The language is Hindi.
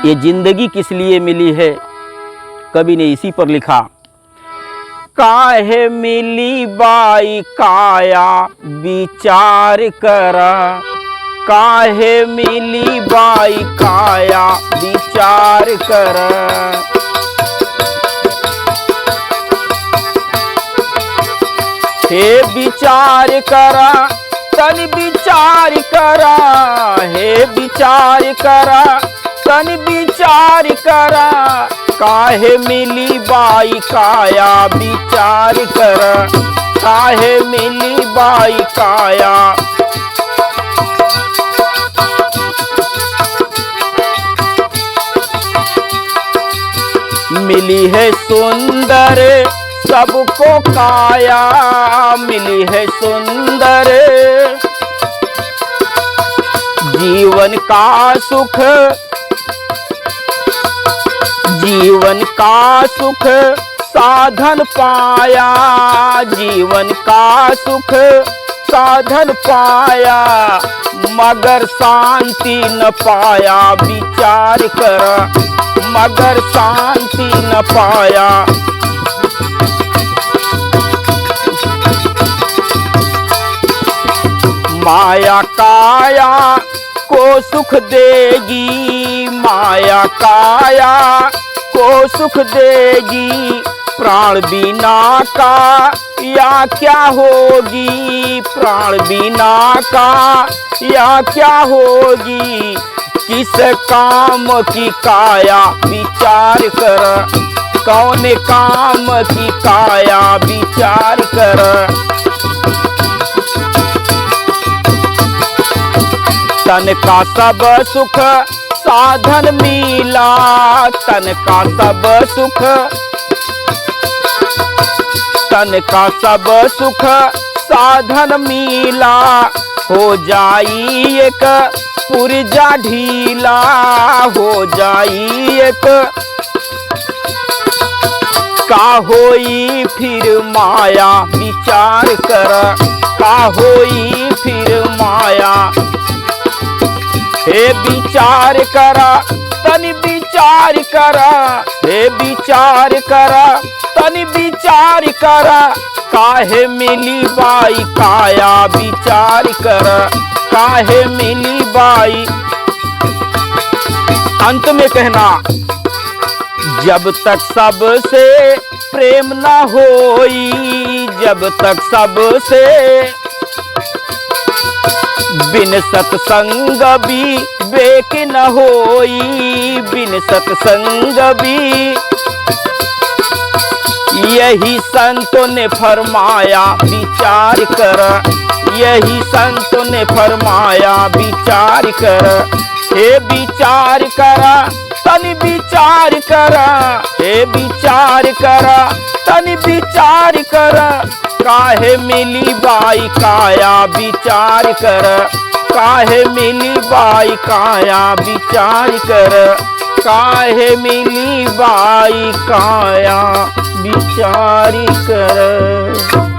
ये जिंदगी किस लिए मिली है, कवि ने इसी पर लिखा। काहे मिली बाई काया विचार करा, काहे मिली बाई काया विचार करा। हे विचार करा तन विचार करा, हे विचार करा तन विचार करा। काहे मिली बाई काया विचार करा, काहे मिली बाई काया। मिली है सुंदर सबको काया, मिली है सुंदर जीवन का सुख, जीवन का सुख साधन पाया, जीवन का सुख साधन पाया। मगर शांति न पाया विचार कर, मगर शांति न पाया। माया काया को सुख देगी, माया काया को सुख देगी। प्राण बिना का या क्या होगी, प्राण बिना का या क्या होगी। किस काम की काया विचार कर, कौन काम की काया विचार कर। तन का सब सुख साधन मिला, तन का सब सुख, तन का सब सुख साधन मिला। हो जाई एक पुर्जा ढीला, हो जाई एक का होई फिर माया विचार कर, का होई फिर माया। हे विचार करा तन विचार करा, हे विचार करा तन विचार करा। काहे मिली बाई काया विचार कर, काहे मिली बाई। अंत में कहना, जब तक सबसे प्रेम न होई, जब तक सबसे बिन सत्संग भी बेक न होई, बिन सत्संग भी। यही संतों ने फरमाया विचार कर, यही संतों ने फरमाया विचार कर। हे विचार करा तन विचार करा, हे विचार करा तन विचार करा। काहे मिली बाई काया विचार कर, काहे मिली बाई काया विचार कर, काहे मिली बाई काया विचार कर।